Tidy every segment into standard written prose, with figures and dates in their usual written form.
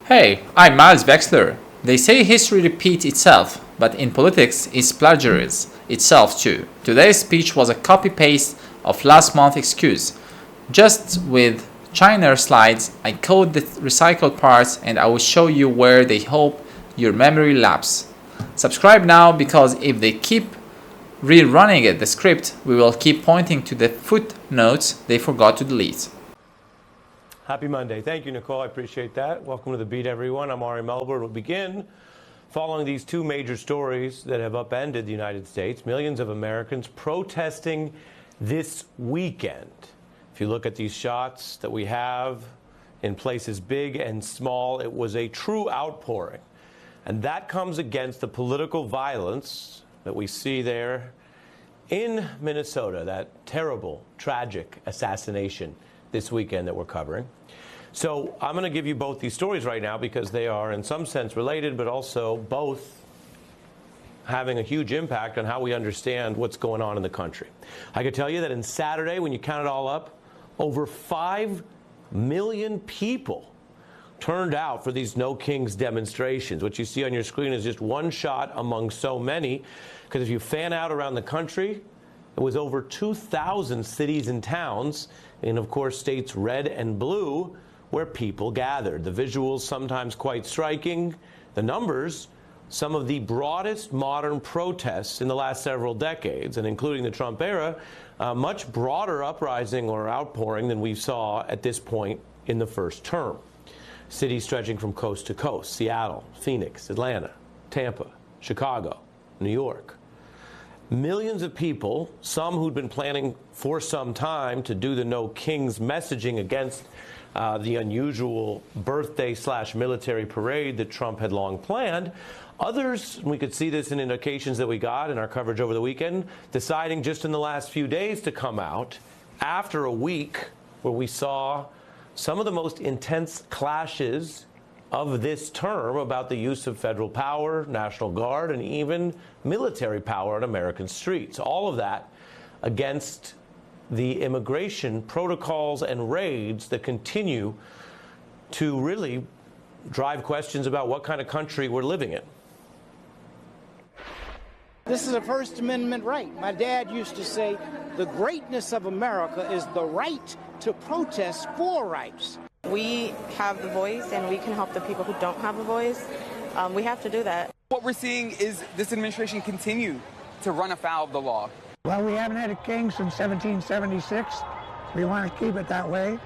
Hey, I'm Miles Vexler. They say history repeats itself, but in politics, it plagiarizes itself too. Today's speech was a copy paste of last month's excuse. Just with China slides, I code the recycled parts and I will show you where they hope your memory lapse. Subscribe now because if they keep rerunning it, the script, we will keep pointing to the footnotes they forgot to delete. Happy Monday. Thank you, Nicole. I appreciate that. Welcome to The Beat, everyone. I'm Ari Melber. We'll begin following these two major stories that have upended the United States. Millions of Americans protesting this weekend. If you look at these shots that we have in places big and small, it was a true outpouring. And that comes against the political violence that we see there in Minnesota, that terrible, tragic assassination this weekend that we're covering. So I'm going to give you both these stories right now because they are in some sense related, but also both having a huge impact on how we understand what's going on in the country. I can tell you that on Saturday, when you count it all up, over 5 million people turned out for these No Kings demonstrations. What you see on your screen is just one shot among so many, because if you fan out around the country, it was over 2,000 cities and towns, and of course states red and blue, where people gathered. The visuals sometimes quite striking. The numbers, some of the broadest modern protests in the last several decades, and including the Trump era, much broader uprising or outpouring than we saw at this point in the first term. Cities stretching from coast to coast: Seattle, Phoenix, Atlanta, Tampa, Chicago, New York. Millions of people, some who'd been planning for some time to do the No Kings messaging against the unusual birthday/military parade that Trump had long planned. Others, we could see this in indications that we got in our coverage over the weekend, deciding just in the last few days to come out after a week where we saw some of the most intense clashes of this term about the use of federal power, National Guard, and even military power on American streets. All of that against the immigration protocols and raids that continue to really drive questions about what kind of country we're living in. This is a First Amendment right. My dad used to say the greatness of America is the right to protest for rights. We have the voice, and we can help the people who don't have a voice. We have to do that. What we're seeing is this administration continue to run afoul of the law. Well, we haven't had a king since 1776. We want to keep it that way.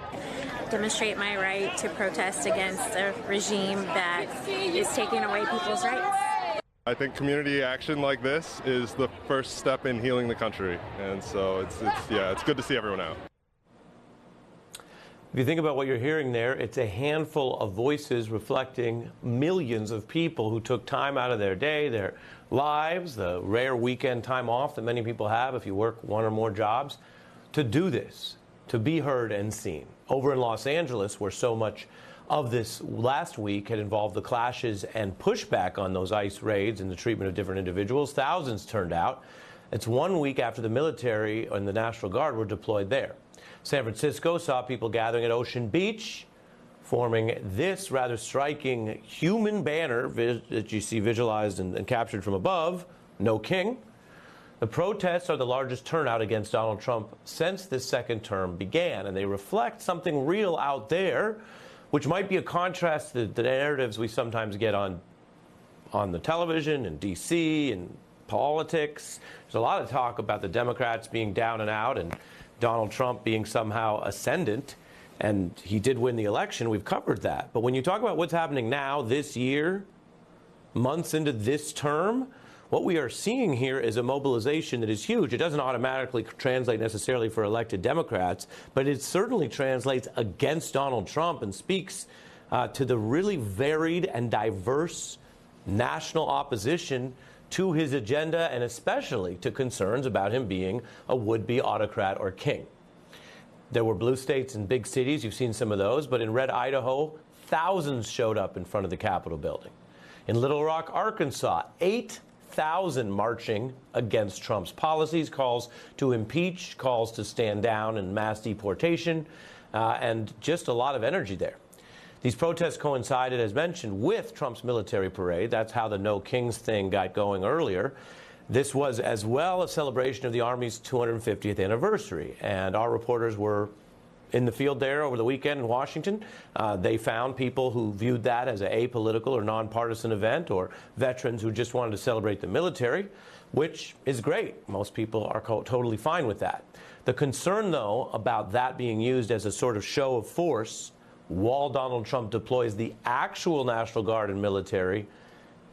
Demonstrate my right to protest against a regime that is taking away people's rights. I think community action like this is the first step in healing the country, and so it's good to see everyone out. If you think about what you're hearing there, it's a handful of voices reflecting millions of people who took time out of their day, their lives, the rare weekend time off that many people have if you work one or more jobs, to do this, to be heard and seen. Over in Los Angeles, where so much of this last week had involved the clashes and pushback on those ICE raids and the treatment of different individuals, thousands turned out. It's 1 week after the military and the National Guard were deployed there. San Francisco saw people gathering at Ocean Beach, forming this rather striking human banner that you see visualized and captured from above, No King. The protests are the largest turnout against Donald Trump since this second term began, and they reflect something real out there, which might be a contrast to the narratives we sometimes get on the television in D.C. and politics. There's a lot of talk about the Democrats being down and out and Donald Trump being somehow ascendant, and he did win the election. We've covered that. But when you talk about what's happening now, this year, months into this term, what we are seeing here is a mobilization that is huge. It doesn't automatically translate necessarily for elected Democrats, but it certainly translates against Donald Trump and speaks to the really varied and diverse national opposition to his agenda, and especially to concerns about him being a would-be autocrat or king. There were blue states and big cities. You've seen some of those. But in red Idaho, thousands showed up in front of the Capitol building. In Little Rock, Arkansas, 8,000 marching against Trump's policies, calls to impeach, calls to stand down and mass deportation, and just a lot of energy there. These protests coincided, as mentioned, with Trump's military parade. That's how the No Kings thing got going earlier. This was as well a celebration of the Army's 250th anniversary, and our reporters were in the field there over the weekend in Washington. They found people who viewed that as an apolitical or nonpartisan event, or veterans who just wanted to celebrate the military, which is great. Most people are totally fine with that. The concern, though, about that being used as a sort of show of force while Donald Trump deploys the actual National Guard and military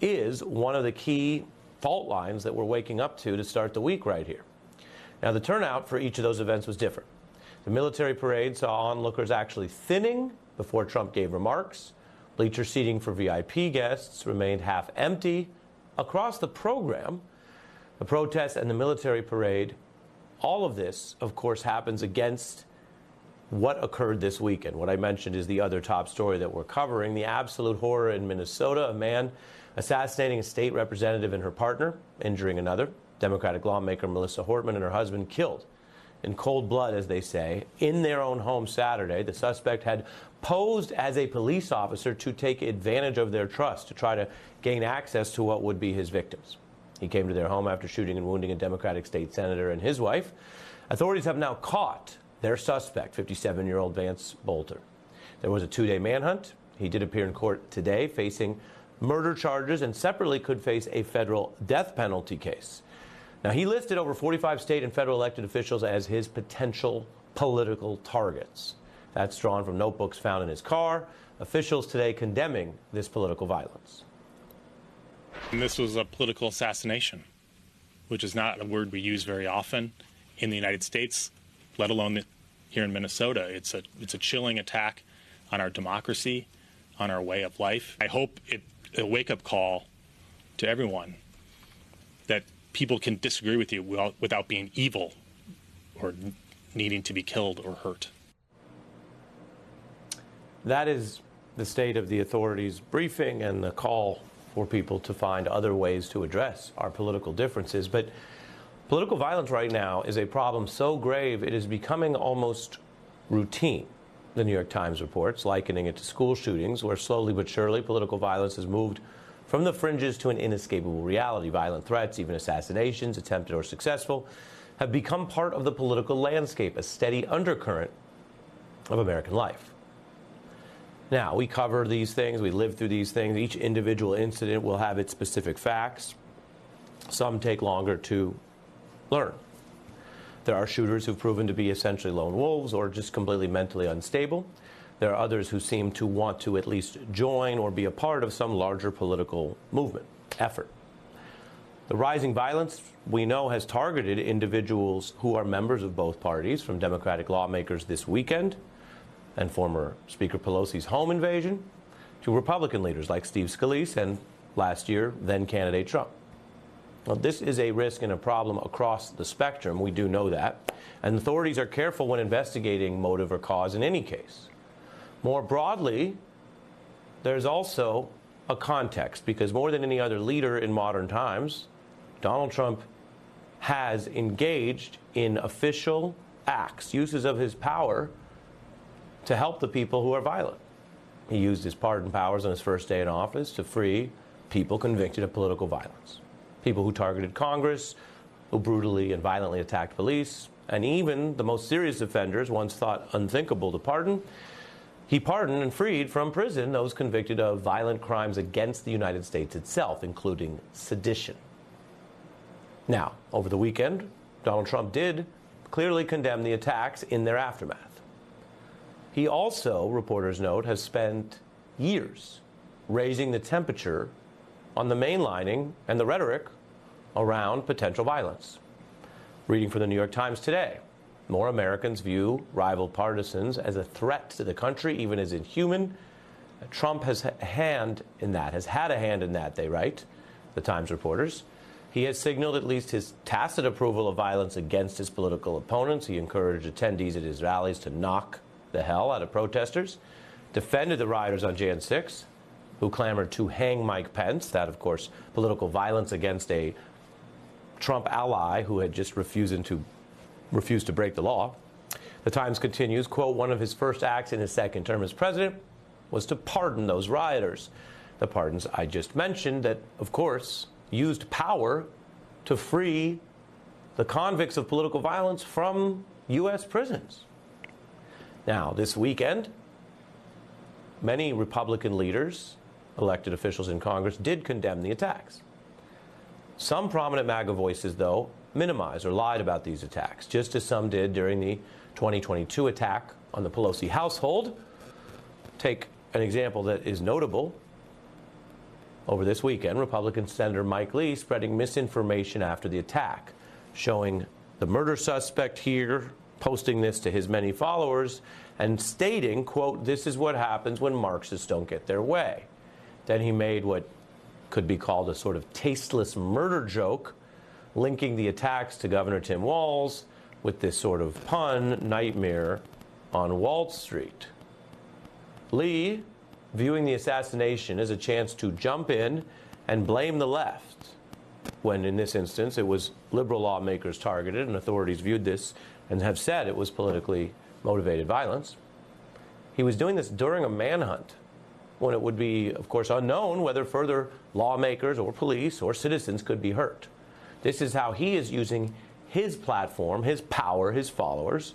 is one of the key fault lines that we're waking up to start the week right here. Now, the turnout for each of those events was different. The military parade saw onlookers actually thinning before Trump gave remarks. Bleacher seating for VIP guests remained half empty. Across the program, the protests and the military parade, all of this, of course, happens against what occurred this weekend. What I mentioned is the other top story that we're covering, the absolute horror in Minnesota, a man assassinating a state representative and her partner, injuring another. Democratic lawmaker Melissa Hortman and her husband killed in cold blood, as they say, in their own home Saturday. The suspect had posed as a police officer to take advantage of their trust, to try to gain access to what would be his victims. He came to their home after shooting and wounding a Democratic state senator and his wife. Authorities have now caught their suspect, 57-year-old Vance Bolter. There was a 2-day manhunt. He did appear in court today, facing murder charges, and separately could face a federal death penalty case. Now, he listed over 45 state and federal elected officials as his potential political targets. That's drawn from notebooks found in his car. Officials today condemning this political violence. And this was a political assassination, which is not a word we use very often in the United States, let alone here in Minnesota. It's a chilling attack on our democracy, on our way of life. I hope it's a wake-up call to everyone that people can disagree with you without being evil or needing to be killed or hurt. That is the state of the authorities' briefing and the call for people to find other ways to address our political differences. But political violence right now is a problem so grave it is becoming almost routine, the New York Times reports, likening it to school shootings, where slowly but surely political violence has moved from the fringes to an inescapable reality. Violent threats, even assassinations, attempted or successful, have become part of the political landscape, a steady undercurrent of American life. Now, we cover these things, we live through these things. Each individual incident will have its specific facts. Some take longer to learn. There are shooters who've proven to be essentially lone wolves or just completely mentally unstable. There are others who seem to want to at least join or be a part of some larger political movement, effort. The rising violence, we know, has targeted individuals who are members of both parties, from Democratic lawmakers this weekend and former Speaker Pelosi's home invasion, to Republican leaders like Steve Scalise and last year, then-candidate Trump. Well, this is a risk and a problem across the spectrum. We do know that. And authorities are careful when investigating motive or cause in any case. More broadly, there's also a context, because more than any other leader in modern times, Donald Trump has engaged in official acts, uses of his power to help the people who are violent. He used his pardon powers on his first day in office to free people convicted of political violence, people who targeted Congress, who brutally and violently attacked police, and even the most serious offenders, once thought unthinkable to pardon. He pardoned and freed from prison those convicted of violent crimes against the United States itself, including sedition. Now, over the weekend, Donald Trump did clearly condemn the attacks in their aftermath. He also, reporters note, has spent years raising the temperature on the mainlining and the rhetoric around potential violence. Reading from the New York Times today, more Americans view rival partisans as a threat to the country, even as inhuman. Trump has had a hand in that, they write, the Times reporters. He has signaled at least his tacit approval of violence against his political opponents. He encouraged attendees at his rallies to knock the hell out of protesters, defended the rioters on Jan 6, who clamored to hang Mike Pence, that, of course, political violence against a Trump ally who had just refused to break the law. The Times continues, quote, one of his first acts in his second term as president was to pardon those rioters. The pardons I just mentioned that, of course, used power to free the convicts of political violence from U.S. prisons. Now, this weekend, many Republican leaders, elected officials in Congress, did condemn the attacks. Some prominent MAGA voices, though, minimized or lied about these attacks, just as some did during the 2022 attack on the Pelosi household. Take an example that is notable. Over this weekend, Republican Senator Mike Lee spreading misinformation after the attack, showing the murder suspect here, posting this to his many followers, and stating, quote, "This is what happens when Marxists don't get their way." Then he made what could be called a sort of tasteless murder joke, linking the attacks to Governor Tim Walz with this sort of pun, nightmare on Wall Street. Lee, viewing the assassination as a chance to jump in and blame the left, when in this instance it was liberal lawmakers targeted, and authorities viewed this and have said it was politically motivated violence. He was doing this during a manhunt, when it would be, of course, unknown whether further lawmakers or police or citizens could be hurt. This is how he is using his platform, his power, his followers.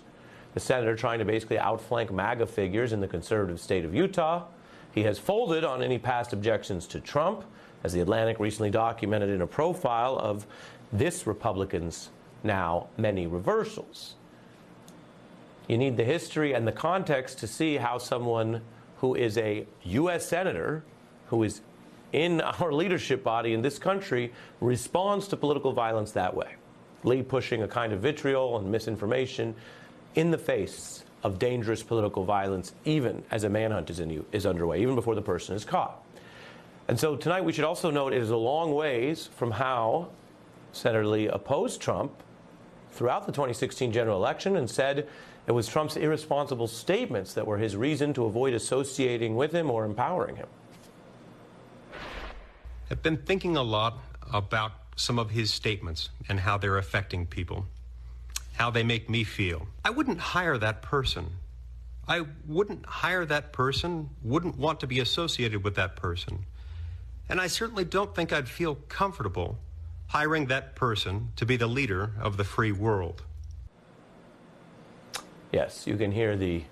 The senator trying to basically outflank MAGA figures in the conservative state of Utah. He has folded on any past objections to Trump, as The Atlantic recently documented in a profile of this Republican's now many reversals. You need the history and the context to see how someone who is a U.S. senator, who is in our leadership body in this country, responds to political violence that way. Lee pushing a kind of vitriol and misinformation in the face of dangerous political violence, even as a manhunt is underway, even before the person is caught. And so tonight we should also note it is a long ways from how Senator Lee opposed Trump throughout the 2016 general election and said it was Trump's irresponsible statements that were his reason to avoid associating with him or empowering him. I've been thinking a lot about some of his statements and how they're affecting people, how they make me feel. I wouldn't hire that person. I wouldn't hire that person, wouldn't want to be associated with that person. And I certainly don't think I'd feel comfortable hiring that person to be the leader of the free world. Yes, you can hear the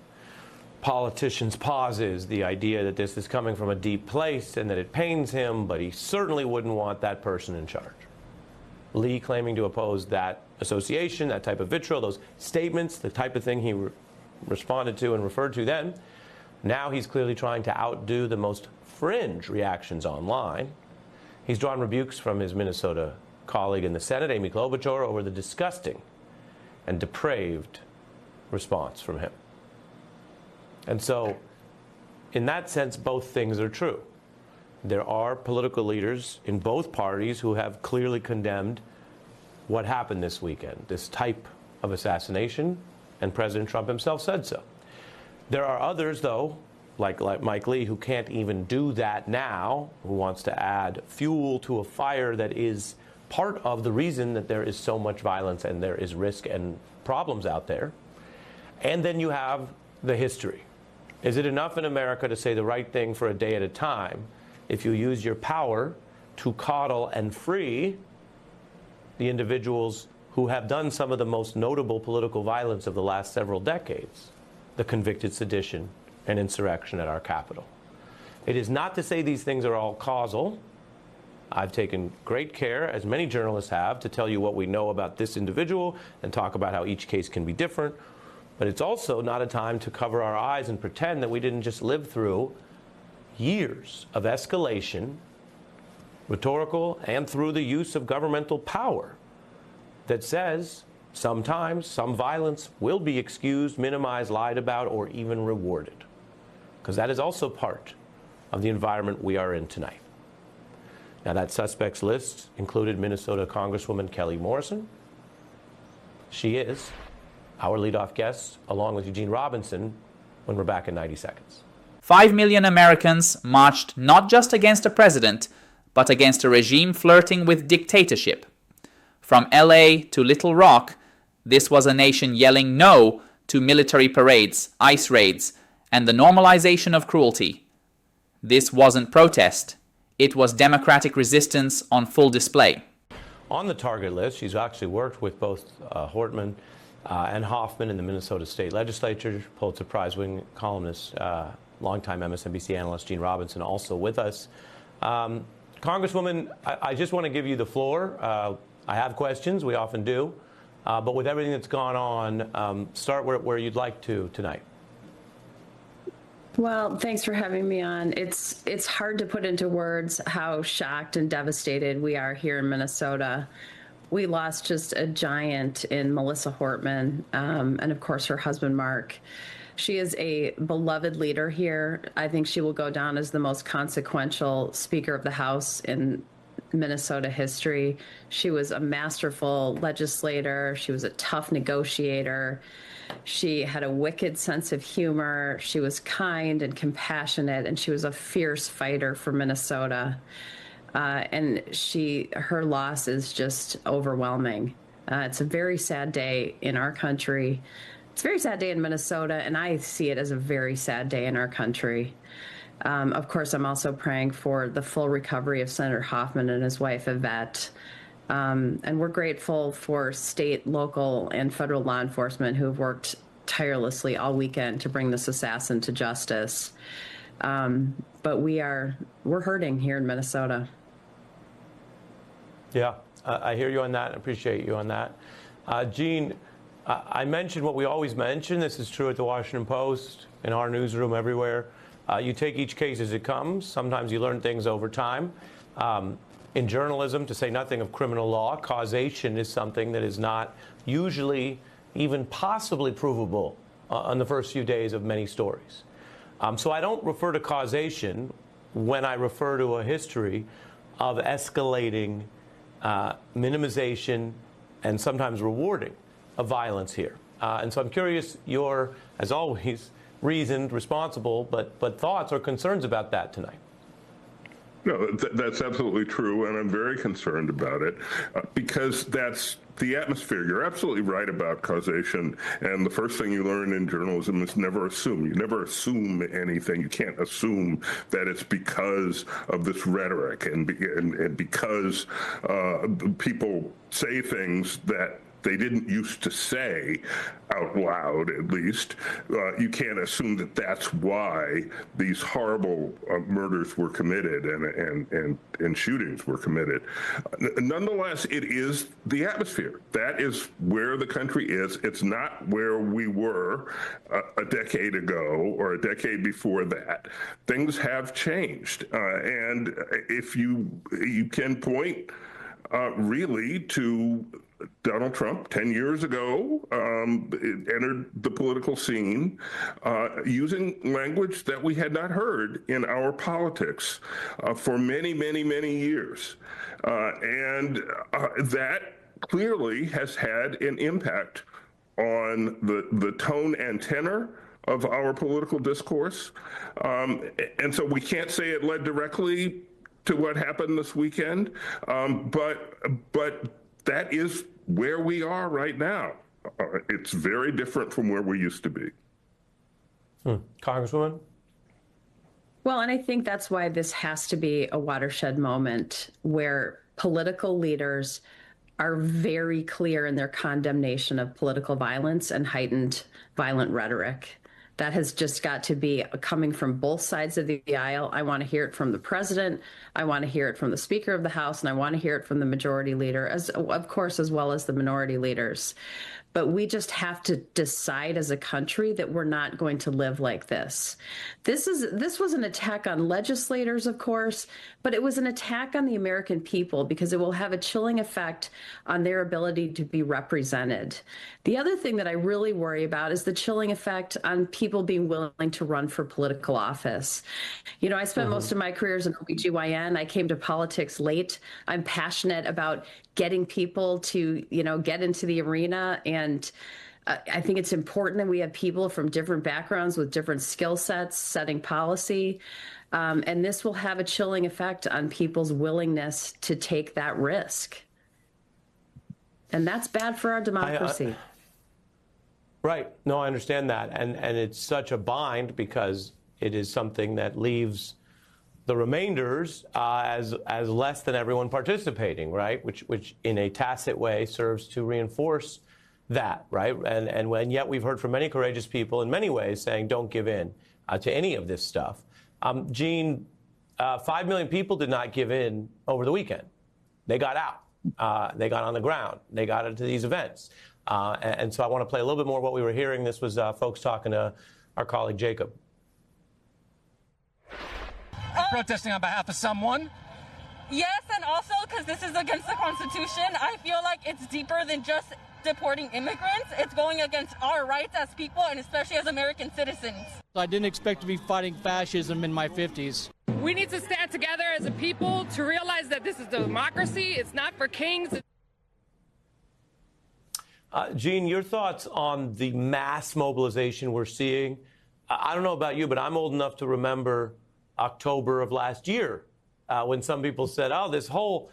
politician's pauses, the idea that this is coming from a deep place and that it pains him, but he certainly wouldn't want that person in charge. Lee claiming to oppose that association, that type of vitriol, those statements, the type of thing he responded to and referred to then. Now he's clearly trying to outdo the most fringe reactions online. He's drawn rebukes from his Minnesota colleague in the Senate, Amy Klobuchar, over the disgusting and depraved response from him. And so, in that sense, both things are true. There are political leaders in both parties who have clearly condemned what happened this weekend, this type of assassination, and President Trump himself said so. There are others, though, like Mike Lee, who can't even do that now, who wants to add fuel to a fire that is part of the reason that there is so much violence and there is risk and problems out there. And then you have the history. Is it enough in America to say the right thing for a day at a time if you use your power to coddle and free the individuals who have done some of the most notable political violence of the last several decades, the convicted sedition and insurrection at our Capitol? It is not to say these things are all causal. I've taken great care, as many journalists have, to tell you what we know about this individual and talk about how each case can be different. But it's also not a time to cover our eyes and pretend that we didn't just live through years of escalation, rhetorical and through the use of governmental power, that says sometimes some violence will be excused, minimized, lied about, or even rewarded. Because that is also part of the environment we are in tonight. Now, that suspects list included Minnesota Congresswoman Kelly Morrison. She is our leadoff guest, along with Eugene Robinson, when we're back in 90 seconds. 5 million Americans marched not just against a president, but against a regime flirting with dictatorship. From LA to Little Rock, this was a nation yelling no to military parades, ICE raids, and the normalization of cruelty. This wasn't protest. It was democratic resistance on full display. On the target list, she's actually worked with both Hortman and Hoffman in the Minnesota State Legislature. Pulitzer Prize-winning columnist, longtime MSNBC analyst Gene Robinson also with us. Congresswoman, I just want to give you the floor. I have questions, we often do, but with everything that's gone on, start where you'd like to tonight. Well, thanks for having me on. It's hard to put into words how shocked and devastated we are here in Minnesota. We lost just a giant in Melissa Hortman, and of course her husband, Mark. She is a beloved leader here. I think she will go down as the most consequential Speaker of the House in Minnesota history. She was a masterful legislator. She was a tough negotiator. She had a wicked sense of humor. She was kind and compassionate, and she was a fierce fighter for Minnesota. And her loss is just overwhelming. It's a very sad day in our country. It's a very sad day in Minnesota, and I see it as a very sad day in our country. Of course, I'm also praying for the full recovery of Senator Hoffman and his wife, Yvette. And we're grateful for state, local, and federal law enforcement who have worked tirelessly all weekend to bring this assassin to justice. But we're hurting here in Minnesota. Yeah, I hear you on that. I appreciate you on that. Gene, I mentioned what we always mention. This is true at the Washington Post, in our newsroom, everywhere. You take each case as it comes. Sometimes you learn things over time. In journalism, to say nothing of criminal law, causation is something that is not usually even possibly provable on the first few days of many stories. So I don't refer to causation when I refer to a history of escalating minimization and sometimes rewarding of violence here. And so I'm curious your, as always, reasoned, responsible, but thoughts or concerns about that tonight. No, that's absolutely true, and I'm very concerned about it because that's the atmosphere. You're absolutely right about causation, and the first thing you learn in journalism is never assume. You never assume anything. You can't assume that it's because of this rhetoric and because people say things that they didn't used to say out loud, at least. You can't assume that that's why these horrible murders were committed and shootings were committed. Nonetheless, it is the atmosphere. That is where the country is. It's not where we were a decade ago or a decade before that. Things have changed. And if you can point really to Donald Trump 10 years ago entered the political scene using language that we had not heard in our politics for many, many, many years. And that clearly has had an impact on the tone and tenor of our political discourse. And so we can't say it led directly to what happened this weekend, but that is where we are right now. It's very different from where we used to be. Congresswoman? Well, and I think that's why this has to be a watershed moment where political leaders are very clear in their condemnation of political violence and heightened violent rhetoric. That has just got to be coming from both sides of the aisle. I want to hear it from the president. I want to hear it from the Speaker of the House, and I want to hear it from the majority leader, of course, as well as the minority leaders. But we just have to decide as a country that we're not going to live like this. This was an attack on legislators, of course, but it was an attack on the American people because it will have a chilling effect on their ability to be represented. The other thing that I really worry about is the chilling effect on people being willing to run for political office. You know, I spent most of my career as an OBGYN. I came to politics late. I'm passionate about getting people to, get into the arena. And I think it's important that we have people from different backgrounds with different skill sets setting policy. And this will have a chilling effect on people's willingness to take that risk. And that's bad for our democracy. Right. No, I understand that. And it's such a bind because it is something that leaves the remainders as less than everyone participating, right? Which in a tacit way serves to reinforce that, right? And yet we've heard from many courageous people in many ways saying don't give in to any of this stuff. Gene, 5 million people did not give in over the weekend. They got out. They got on the ground. They got into these events. And so I want to play a little bit more of what we were hearing. This was folks talking to our colleague Jacob. Protesting on behalf of someone? Yes, and also because this is against the Constitution. I feel like it's deeper than just deporting immigrants. It's going against our rights as people and especially as American citizens. I didn't expect to be fighting fascism in my 50s. We need to stand together as a people to realize that this is democracy. It's not for kings. Gene, your thoughts on the mass mobilization we're seeing? I don't know about you, but I'm old enough to remember October of last year when some people said, oh, this whole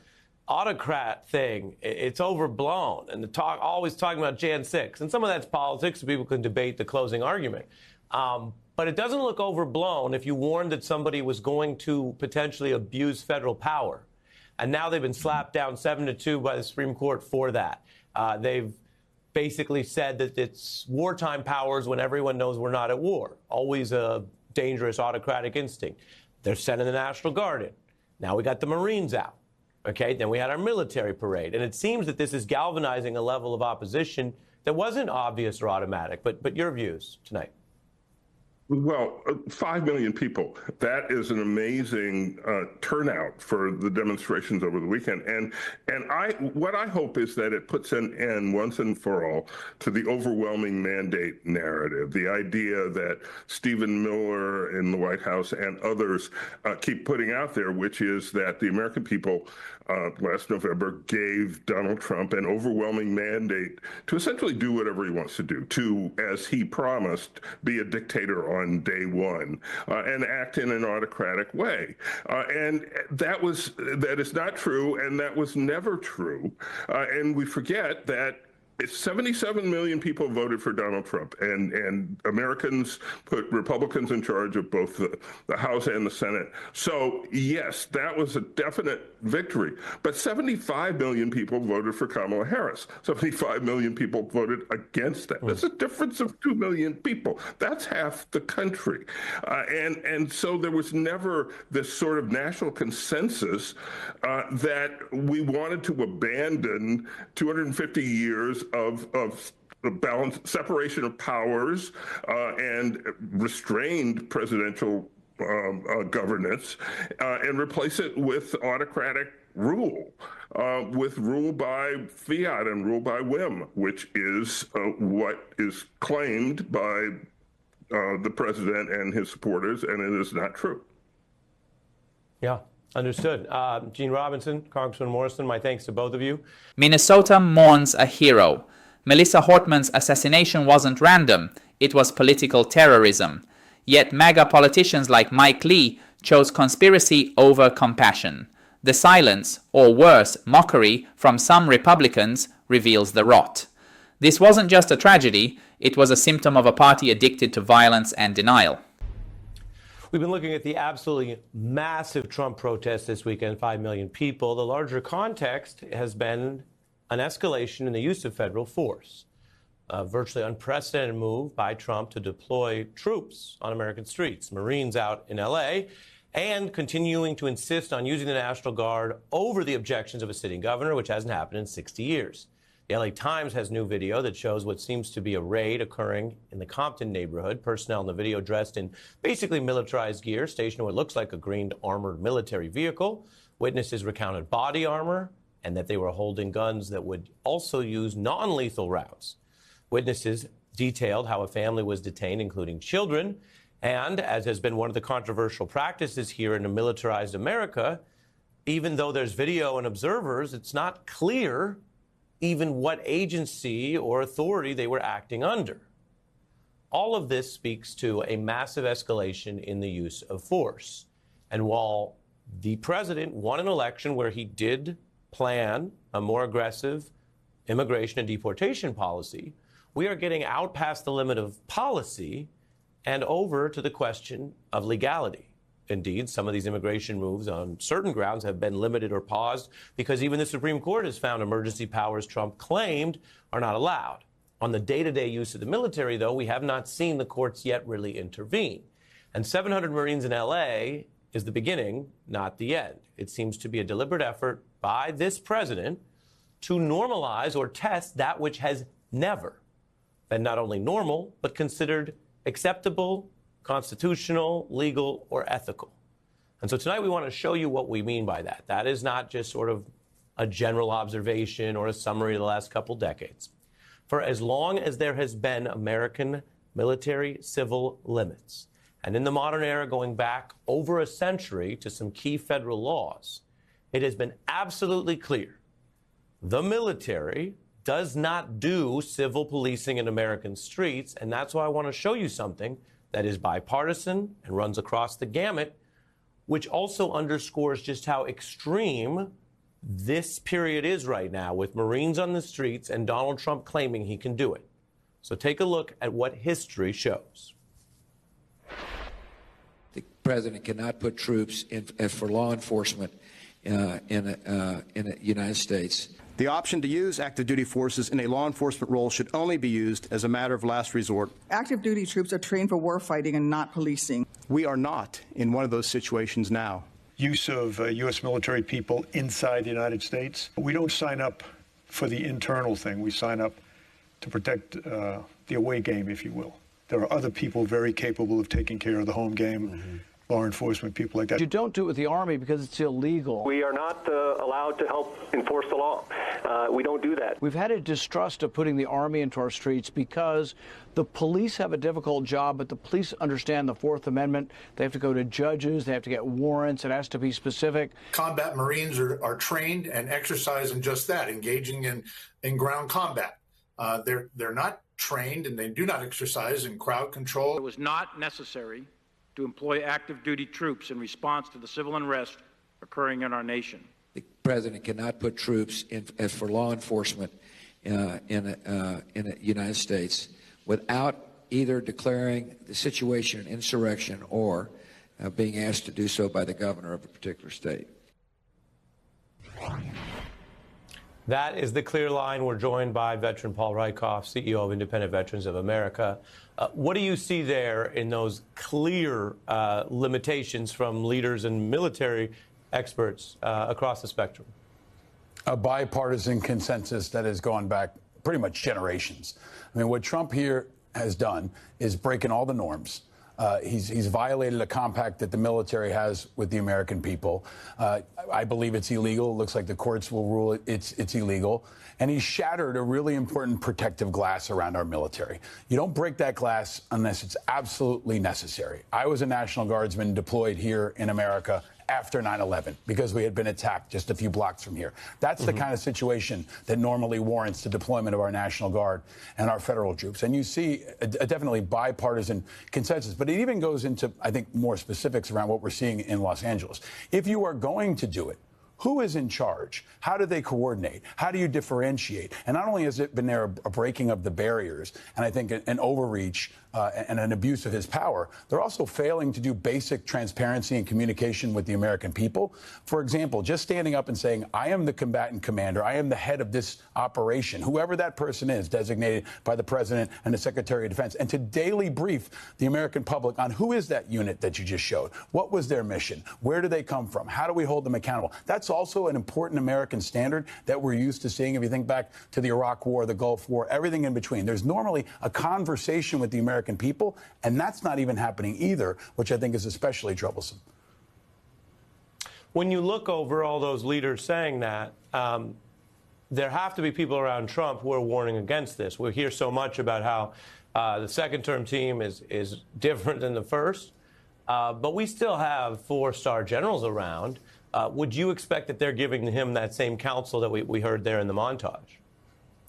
autocrat thing, it's overblown. And always talking about Jan 6. And some of that's politics, so people can debate the closing argument. But it doesn't look overblown if you warned that somebody was going to potentially abuse federal power. And now they've been slapped down 7-2 by the Supreme Court for that. They've basically said that it's wartime powers when everyone knows we're not at war. Always a dangerous autocratic instinct. They're sending the National Guard in. Now we got the Marines out. Okay, then we had our military parade. And it seems that this is galvanizing a level of opposition that wasn't obvious or automatic. But your views tonight. Well, 5 million people. That is an amazing turnout for the demonstrations over the weekend. And what I hope is that it puts an end once and for all to the overwhelming mandate narrative, the idea that Stephen Miller in the White House and others keep putting out there, which is that the American people last November gave Donald Trump an overwhelming mandate to essentially do whatever he wants to do, to, as he promised, be a dictator on day one and act in an autocratic way. And that is not true, and that was never true. And we forget that 77 million people voted for Donald Trump, and Americans put Republicans in charge of both the House and the Senate. So, yes, that was a definite victory. But 75 million people voted for Kamala Harris. 75 million people voted against that. That's a difference of 2 million people. That's half the country. And so there was never this sort of national consensus that we wanted to abandon 250 years of the balance, separation of powers and restrained presidential governance and replace it with autocratic rule, with rule by fiat and rule by whim, which is what is claimed by the president and his supporters, and it is not true. Yeah. Understood. Gene Robinson, Congressman Morrison, my thanks to both of you. Minnesota mourns a hero. Melissa Hortman's assassination wasn't random, it was political terrorism. Yet MAGA politicians like Mike Lee chose conspiracy over compassion. The silence, or worse, mockery, from some Republicans reveals the rot. This wasn't just a tragedy, it was a symptom of a party addicted to violence and denial. We've been looking at the absolutely massive Trump protests this weekend, 5 million people. The larger context has been an escalation in the use of federal force, a virtually unprecedented move by Trump to deploy troops on American streets, Marines out in L.A., and continuing to insist on using the National Guard over the objections of a sitting governor, which hasn't happened in 60 years. The LA Times has new video that shows what seems to be a raid occurring in the Compton neighborhood. Personnel in the video dressed in basically militarized gear, stationed what looks like a green armored military vehicle. Witnesses recounted body armor and that they were holding guns that would also use non-lethal rounds. Witnesses detailed how a family was detained, including children. And as has been one of the controversial practices here in a militarized America, even though there's video and observers, it's not clear even what agency or authority they were acting under. All of this speaks to a massive escalation in the use of force. And while the president won an election where he did plan a more aggressive immigration and deportation policy, we are getting out past the limit of policy and over to the question of legality. indeed, some of these immigration moves on certain grounds have been limited or paused because even the Supreme Court has found emergency powers Trump claimed are not allowed. On the day-to-day use of the military, though, we have not seen the courts yet really intervene. And 700 Marines in L.A. is the beginning, not the end. It seems to be a deliberate effort by this president to normalize or test that which has never been not only normal, but considered acceptable, constitutional, legal, or ethical. And so tonight we want to show you what we mean by that. That is not just sort of a general observation or a summary of the last couple decades. For as long as there has been American military civil limits, and in the modern era going back over a century to some key federal laws, it has been absolutely clear the military does not do civil policing in American streets, and that's why I want to show you something that is bipartisan and runs across the gamut, which also underscores just how extreme this period is right now with Marines on the streets and Donald Trump claiming he can do it. So take a look at what history shows. The president cannot put troops in for law enforcement in the United States. The option to use active duty forces in a law enforcement role should only be used as a matter of last resort. Active duty troops are trained for warfighting and not policing. We are not in one of those situations now. Use of U.S. military people inside the United States. We don't sign up for the internal thing. We sign up to protect the away game, if you will. There are other people very capable of taking care of the home game, law enforcement, people like that. You don't do it with the Army because it's illegal. We are not allowed to help enforce the law. We don't do that. We've had a distrust of putting the Army into our streets because the police have a difficult job, but the police understand the Fourth Amendment. They have to go to judges. They have to get warrants. It has to be specific. Combat Marines are trained and exercise in just that, engaging in ground combat. They're not trained and they do not exercise in crowd control. It was not necessary to employ active duty troops in response to the civil unrest occurring in our nation. The president cannot put troops in for law enforcement in the United States without either declaring the situation an insurrection or being asked to do so by the governor of a particular state. That is the clear line. We're joined by veteran Paul Rykoff, CEO of Independent Veterans of America. What do you see there in those clear limitations from leaders and military experts across the spectrum? A bipartisan consensus that has gone back pretty much generations. I mean, what Trump here has done is breaking all the norms. He's violated a compact that the military has with the American people. I believe it's illegal. It looks like the courts will rule it's illegal. And he's shattered a really important protective glass around our military. You don't break that glass unless it's absolutely necessary. I was a National Guardsman deployed here in America after 9/11 because we had been attacked just a few blocks from here. That's the kind of situation that normally warrants the deployment of our National Guard and our federal troops. And you see a definitely bipartisan consensus, but it even goes into, I think, more specifics around what we're seeing in Los Angeles. If you are going to do it, who is in charge? How do they coordinate? How do you differentiate? And not only has it been there a breaking of the barriers and I think an overreach and an abuse of his power, they're also failing to do basic transparency and communication with the American people. For example, just standing up and saying, I am the combatant commander. I am the head of this operation, whoever that person is, designated by the president and the Secretary of Defense, and to daily brief the American public on who is that unit that you just showed? What was their mission? Where do they come from? How do we hold them accountable? That's also an important American standard that we're used to seeing. If you think back to the Iraq War, the Gulf War, everything in between, there's normally a conversation with the American people, and that's not even happening either, which I think is especially troublesome. When you look over all those leaders saying that, there have to be people around Trump who are warning against this. We hear so much about how the second-term team is different than the first, but we still have four-star generals around. Would you expect that they're giving him that same counsel that we heard there in the montage?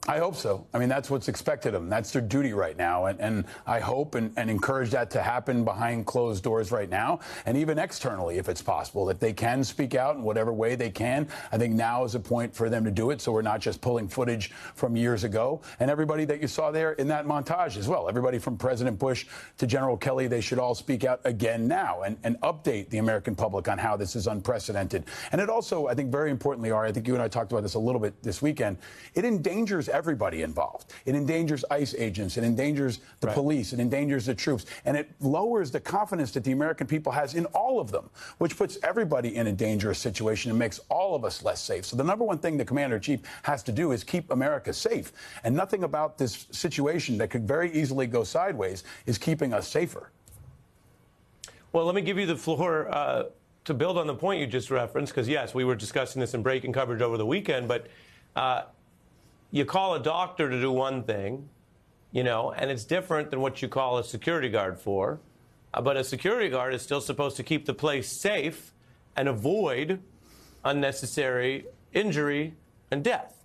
I hope so. I mean, that's what's expected of them. That's their duty right now. And I hope and encourage that to happen behind closed doors right now, and even externally, if it's possible, that they can speak out in whatever way they can. I think now is a point for them to do it, so we're not just pulling footage from years ago. And everybody that you saw there in that montage as well, everybody from President Bush to General Kelly, they should all speak out again now and update the American public on how this is unprecedented. And it also, I think very importantly, Ari, I think you and I talked about this a little bit this weekend, it endangers everybody involved. It endangers ICE agents. It endangers the police. It endangers the troops. And it lowers the confidence that the American people has in all of them, which puts everybody in a dangerous situation and makes all of us less safe. So the number one thing the commander-in-chief has to do is keep America safe. And nothing about this situation that could very easily go sideways is keeping us safer. Well, let me give you the floor to build on the point you just referenced, because, yes, we were discussing this in breaking coverage over the weekend, but you call a doctor to do one thing, you know, and it's different than what you call a security guard for. But a security guard is still supposed to keep the place safe and avoid unnecessary injury and death.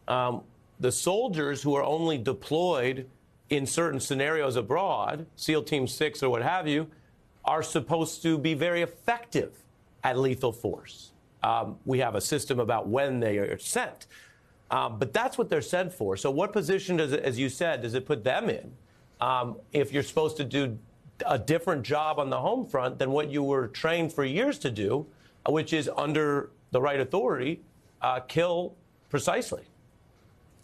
The soldiers who are only deployed in certain scenarios abroad, SEAL Team 6 or what have you, are supposed to be very effective at lethal force. We have a system about when they are sent. But that's what they're sent for. So what position does it, as you said, does it put them in if you're supposed to do a different job on the home front than what you were trained for years to do, which is under the right authority, kill precisely?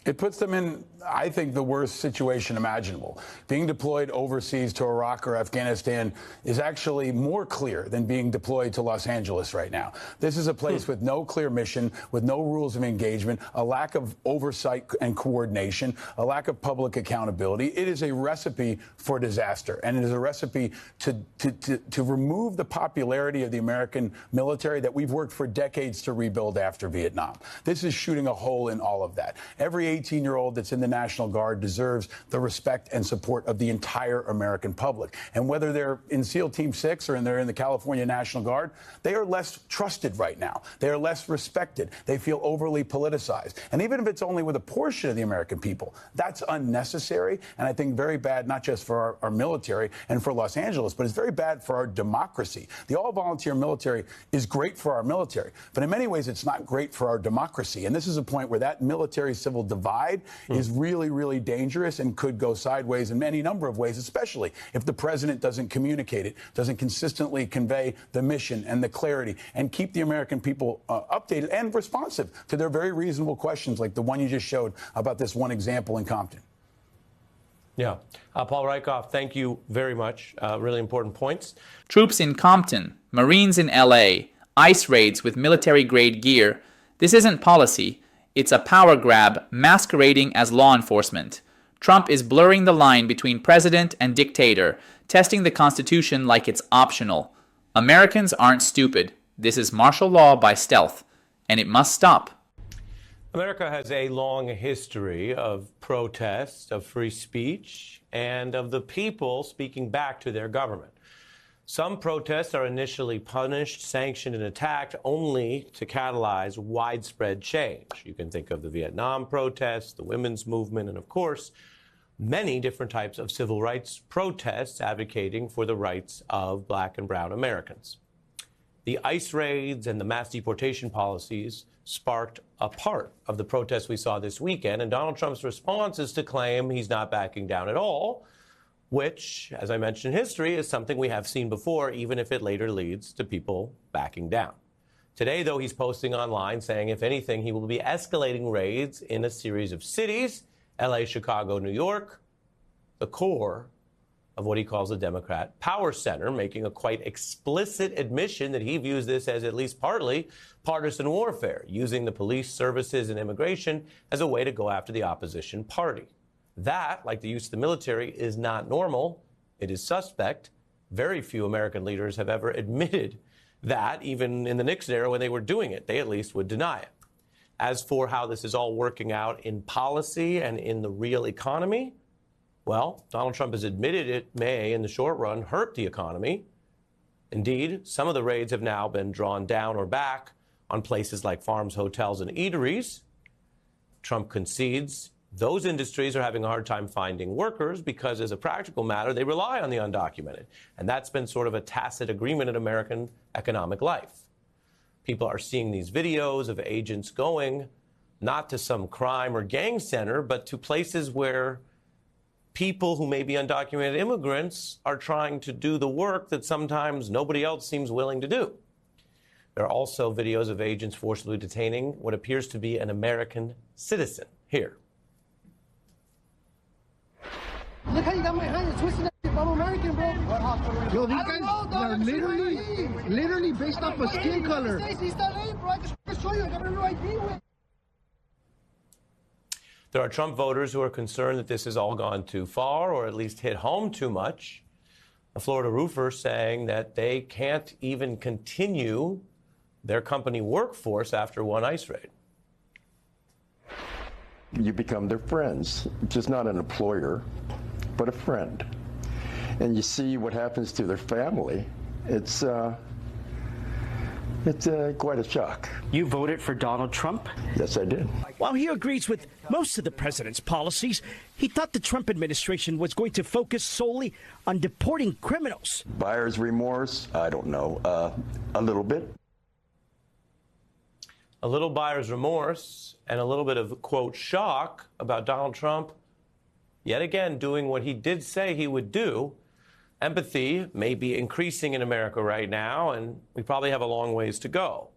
It puts them in, I think, the worst situation imaginable. Being deployed overseas to Iraq or Afghanistan is actually more clear than being deployed to Los Angeles right now. This is a place with no clear mission, with no rules of engagement, a lack of oversight and coordination, a lack of public accountability. It is a recipe for disaster, and it is a recipe to remove the popularity of the American military that we've worked for decades to rebuild after Vietnam. This is shooting a hole in all of that. Every 18-year-old that's in the National Guard deserves the respect and support of the entire American public. And whether they're in SEAL Team 6 or they're in the California National Guard, they are less trusted right now. They are less respected. They feel overly politicized. And even if it's only with a portion of the American people, that's unnecessary and I think very bad, not just for our military and for Los Angeles, but it's very bad for our democracy. The all-volunteer military is great for our military, but in many ways it's not great for our democracy. And this is a point where that military-civil divide is really, really dangerous and could go sideways in any number of ways, especially if the president doesn't communicate it, doesn't consistently convey the mission and the clarity and keep the American people updated and responsive to their very reasonable questions like the one you just showed about this one example in Compton. Yeah. Paul Rykoff, thank you very much. Really important points. Troops in Compton, Marines in LA, ICE raids with military-grade gear. This isn't policy. It's a power grab masquerading as law enforcement. Trump is blurring the line between president and dictator, testing the Constitution like it's optional. Americans aren't stupid. This is martial law by stealth, and it must stop. America has a long history of protest, of free speech, and of the people speaking back to their government. Some protests are initially punished, sanctioned, and attacked only to catalyze widespread change. You can think of the Vietnam protests, the women's movement, and of course, many different types of civil rights protests advocating for the rights of Black and brown Americans. The ICE raids and the mass deportation policies sparked a part of the protests we saw this weekend, and Donald Trump's response is to claim he's not backing down at all, which, as I mentioned in history, is something we have seen before, even if it later leads to people backing down. Today, though, he's posting online saying, if anything, he will be escalating raids in a series of cities, LA, Chicago, New York, the core of what he calls the Democrat Power Center, making a quite explicit admission that he views this as at least partly partisan warfare, using the police, services, and immigration as a way to go after the opposition party. That, like the use of the military, is not normal. It is suspect. Very few American leaders have ever admitted that, even in the Nixon era when they were doing it. They at least would deny it. As for how this is all working out in policy and in the real economy, well, Donald Trump has admitted it may, in the short run, hurt the economy. Indeed, some of the raids have now been drawn down or back on places like farms, hotels, and eateries. Trump concedes Those industries are having a hard time finding workers because, as a practical matter, they rely on the undocumented. And that's been sort of a tacit agreement in American economic life. People are seeing these videos of agents going not to some crime or gang center, but to places where people who may be undocumented immigrants are trying to do the work that sometimes nobody else seems willing to do. There are also videos of agents forcibly detaining what appears to be an American citizen. Here. Look how you got my hand. You're twisting that shit. I'm American, bro. What hospital? Yo, these guys are literally based off of skin color. He's LA, bro. I can show you. I got a new ID with. There are Trump voters who are concerned that this has all gone too far, or at least hit home too much. A Florida roofer saying that they can't even continue their company workforce after one ICE raid. You become their friends, just not an employer, but a friend. And you see what happens to their family. It's quite a shock. You voted for Donald Trump? Yes, I did. While he agrees with most of the president's policies, he thought the Trump administration was going to focus solely on deporting criminals. Buyer's remorse? I don't know. A little bit. A little buyer's remorse and a little bit of, quote, shock about Donald Trump yet again doing what he did say he would do. Empathy may be increasing in America right now, and we probably have a long ways to go.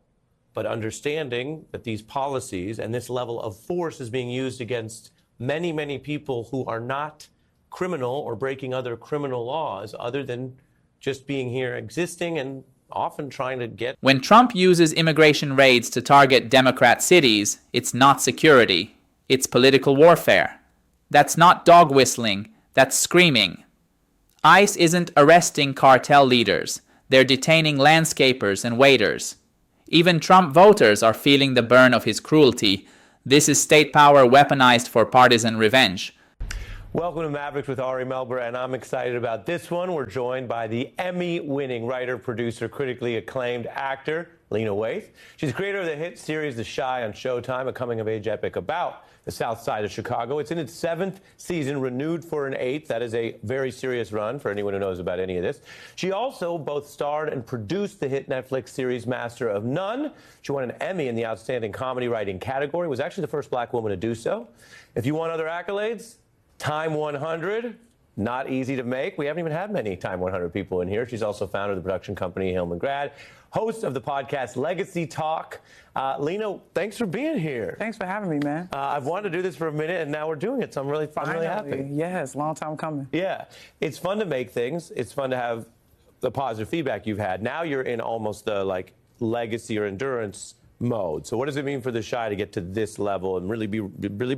But understanding that these policies and this level of force is being used against many, many people who are not criminal or breaking other criminal laws other than just being here existing and often trying to get... When Trump uses immigration raids to target Democrat cities, it's not security. It's political warfare. That's not dog whistling. That's screaming. ICE isn't arresting cartel leaders. They're detaining landscapers and waiters. Even Trump voters are feeling the burn of his cruelty. This is state power weaponized for partisan revenge. Welcome to Mavericks with Ari Melber, and I'm excited about this one. We're joined by the Emmy-winning writer, producer, critically acclaimed actor, Lena Waithe. She's the creator of the hit series The Chi on Showtime, a coming-of-age epic about the South Side of Chicago. It's in its 7th season, renewed for an 8th. That is a very serious run for anyone who knows about any of this. She also both starred and produced the hit Netflix series Master of None. She won an Emmy in the Outstanding Comedy Writing category, was actually the first black woman to do so. If you want other accolades, Time 100, not easy to make. We haven't even had many Time 100 people in here. She's also founder of the production company Hillman Grad, host of the podcast Legacy Talk. Lena, thanks for being here. Thanks for having me, man. I've wanted to do this for a minute, and now we're doing it, so I'm really happy. Yes, long time coming. Yeah, it's fun to make things. It's fun to have the positive feedback you've had. Now you're in almost the legacy or endurance mode. So what does it mean for The Chi to get to this level and really be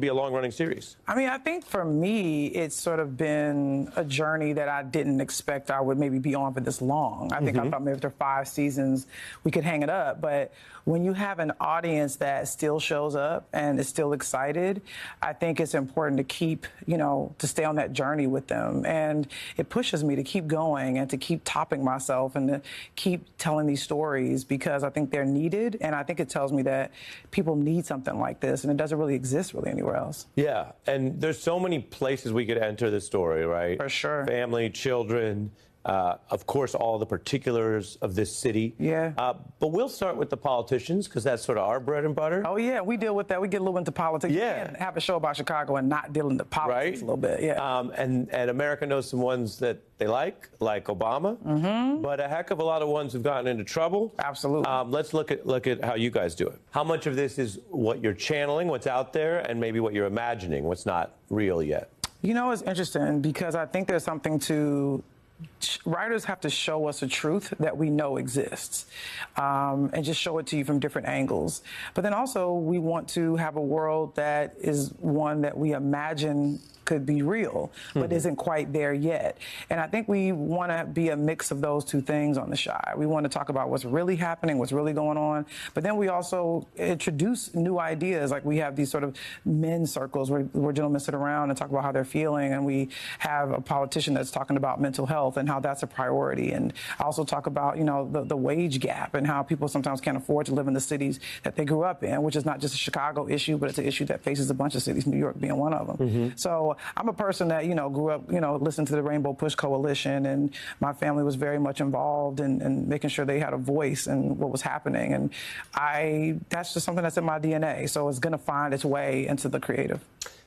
a long-running series? I mean, I think for me, it's sort of been a journey that I didn't expect I would maybe be on for this long. I think I thought maybe after 5 seasons we could hang it up. But when you have an audience that still shows up and is still excited, I think it's important to keep, to stay on that journey with them. And it pushes me to keep going and to keep topping myself and to keep telling these stories because I think they're needed. And I think it tells me that people need something like this, and it doesn't really exist anywhere else. Yeah, and there's so many places we could enter the story, right? For sure. Family, children, of course, all the particulars of this city. Yeah. But we'll start with the politicians, because that's sort of our bread and butter. Oh, yeah, we deal with that. We get a little into politics. Yeah. We can't have a show about Chicago and not deal into politics a little bit, yeah. And America knows some ones that they like Obama, but a heck of a lot of ones who've gotten into trouble. Absolutely. Let's look at how you guys do it. How much of this is what you're channeling, what's out there, and maybe what you're imagining, what's not real yet? It's interesting because I think there's something to... Writers have to show us a truth that we know exists and just show it to you from different angles. But then also we want to have a world that is one that we imagine could be real, but isn't quite there yet. And I think we want to be a mix of those two things on The Chi. We want to talk about what's really happening, what's really going on, but then we also introduce new ideas. Like we have these sort of men's circles where gentlemen sit around and talk about how they're feeling, and we have a politician that's talking about mental health and how that's a priority. And I also talk about, the wage gap and how people sometimes can't afford to live in the cities that they grew up in, which is not just a Chicago issue, but it's an issue that faces a bunch of cities, New York being one of them. So I'm a person that, grew up, listened to the Rainbow Push Coalition, and my family was very much involved in making sure they had a voice in what was happening. And that's just something that's in my DNA. So it's going to find its way into the creative.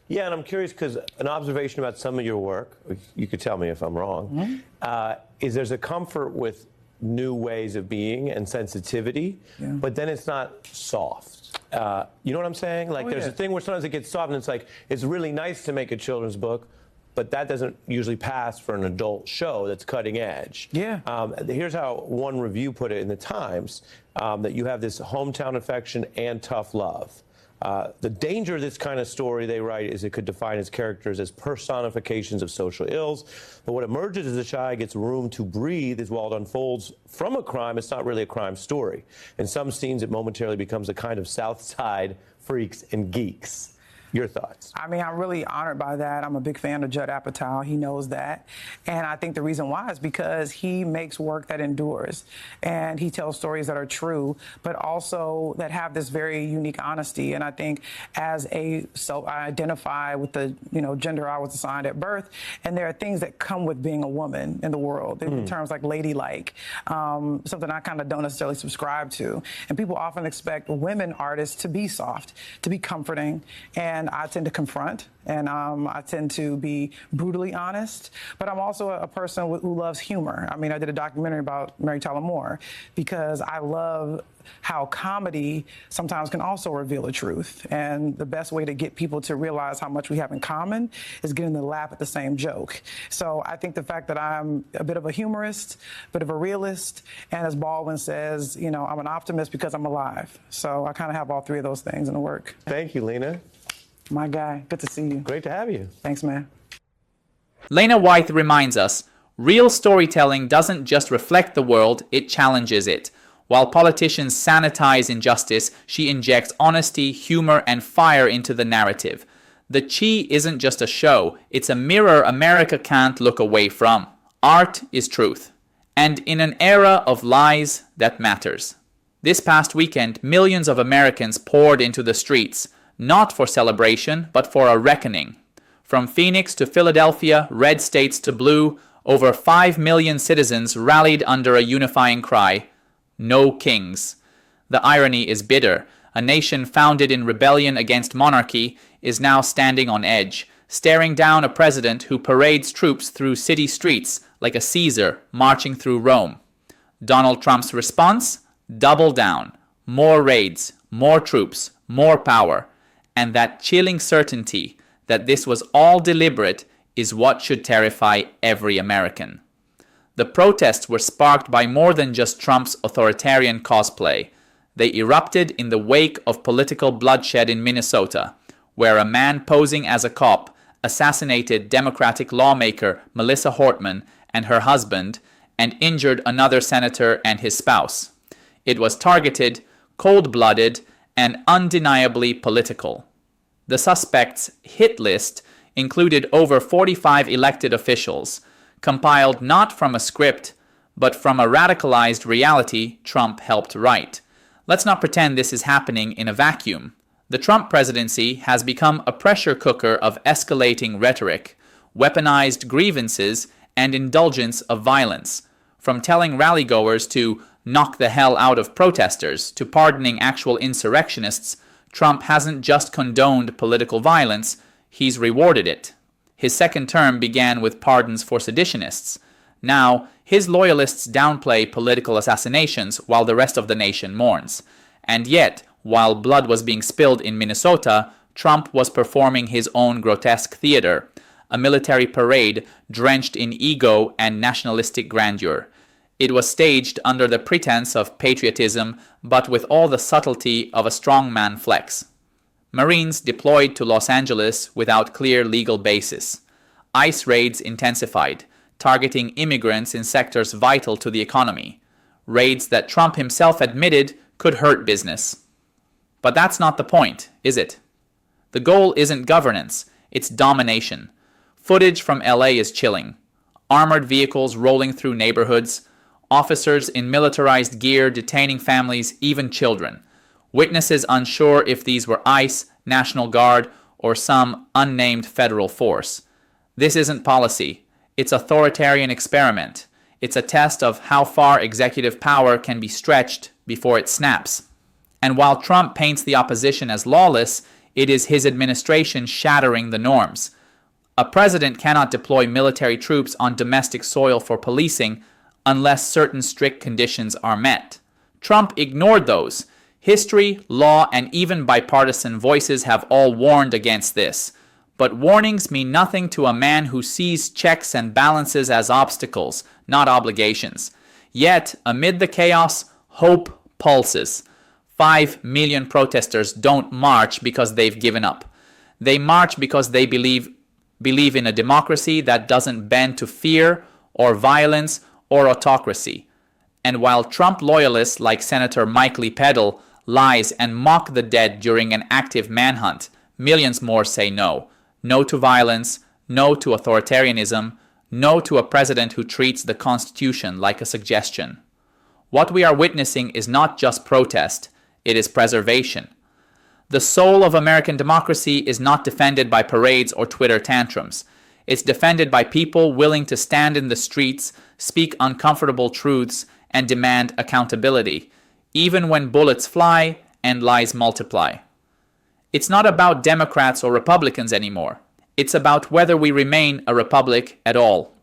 Yeah, and I'm curious because an observation about some of your work, you could tell me if I'm wrong, is there's a comfort with new ways of being and sensitivity, but then it's not soft. You know what I'm saying? Like there's a thing where sometimes it gets soft and it's like, it's really nice to make a children's book, but that doesn't usually pass for an adult show that's cutting edge. Yeah. Here's how one review put it in the Times, that you have this hometown affection and tough love. The danger of this kind of story, they write, is it could define its characters as personifications of social ills. But what emerges as The Chi gets room to breathe is while it unfolds from a crime, it's not really a crime story. In some scenes, it momentarily becomes a kind of South Side freaks and geeks. Your thoughts? I mean, I'm really honored by that. I'm a big fan of Judd Apatow. He knows that. And I think the reason why is because he makes work that endures. And he tells stories that are true, but also that have this very unique honesty. And I think as I identify with the, gender I was assigned at birth, and there are things that come with being a woman in the world, in terms like ladylike, something I kind of don't necessarily subscribe to. And people often expect women artists to be soft, to be comforting, and I tend to confront, and I tend to be brutally honest, but I'm also a person who loves humor. I mean, I did a documentary about Mary Tyler Moore because I love how comedy sometimes can also reveal the truth. And the best way to get people to realize how much we have in common is getting them to laugh at the same joke. So I think the fact that I'm a bit of a humorist, a bit of a realist, and as Baldwin says, I'm an optimist because I'm alive. So I kind of have all three of those things in the work. Thank you, Lena. My guy, good to see you. Great to have you. Thanks, man. Lena White reminds us, real storytelling doesn't just reflect the world, it challenges it. While politicians sanitize injustice, she injects honesty, humor, and fire into the narrative. The Chi isn't just a show, it's a mirror America can't look away from. Art is truth. And in an era of lies, that matters. This past weekend, millions of Americans poured into the streets, not for celebration, but for a reckoning. From Phoenix to Philadelphia, red states to blue, over 5 million citizens rallied under a unifying cry, "No kings." The irony is bitter. A nation founded in rebellion against monarchy is now standing on edge, staring down a president who parades troops through city streets like a Caesar marching through Rome. Donald Trump's response? Double down. More raids, more troops, more power. And that chilling certainty that this was all deliberate is what should terrify every American. The protests were sparked by more than just Trump's authoritarian cosplay. They erupted in the wake of political bloodshed in Minnesota, where a man posing as a cop assassinated Democratic lawmaker Melissa Hortman and her husband and injured another senator and his spouse. It was targeted, cold-blooded, and undeniably political. The suspects' hit list included over 45 elected officials, compiled not from a script, but from a radicalized reality Trump helped write. Let's not pretend this is happening in a vacuum. The Trump presidency has become a pressure cooker of escalating rhetoric, weaponized grievances, and indulgence of violence. From telling rallygoers to knock the hell out of protesters to pardoning actual insurrectionists, Trump hasn't just condoned political violence, he's rewarded it. His second term began with pardons for seditionists. Now, his loyalists downplay political assassinations while the rest of the nation mourns. And yet, while blood was being spilled in Minnesota, Trump was performing his own grotesque theater, a military parade drenched in ego and nationalistic grandeur. It was staged under the pretense of patriotism, but with all the subtlety of a strongman flex. Marines deployed to Los Angeles without clear legal basis. ICE raids intensified, targeting immigrants in sectors vital to the economy. Raids that Trump himself admitted could hurt business. But that's not the point, is it? The goal isn't governance, it's domination. Footage from LA is chilling. Armored vehicles rolling through neighborhoods, officers in militarized gear detaining families, even children. Witnesses unsure if these were ICE, National Guard, or some unnamed federal force. This isn't policy. It's authoritarian experiment. It's a test of how far executive power can be stretched before it snaps. And while Trump paints the opposition as lawless, it is his administration shattering the norms. A president cannot deploy military troops on domestic soil for policing unless certain strict conditions are met. Trump ignored those. History, law, and even bipartisan voices have all warned against this. But warnings mean nothing to a man who sees checks and balances as obstacles, not obligations. Yet, amid the chaos, hope pulses. 5 million protesters don't march because they've given up. They march because they believe in a democracy that doesn't bend to fear or violence or autocracy. And while Trump loyalists like Senator Mike Lee peddle lies and mock the dead during an active manhunt, millions more say no. No to violence, no to authoritarianism, no to a president who treats the Constitution like a suggestion. What we are witnessing is not just protest, it is preservation. The soul of American democracy is not defended by parades or Twitter tantrums. It's defended by people willing to stand in the streets, speak uncomfortable truths, and demand accountability, even when bullets fly and lies multiply. It's not about Democrats or Republicans anymore. It's about whether we remain a republic at all.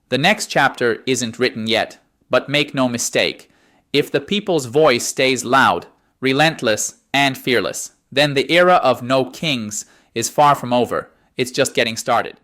The next chapter isn't written yet, but make no mistake, if the people's voice stays loud, relentless, and fearless, then the era of no kings is far from over. It's just getting started.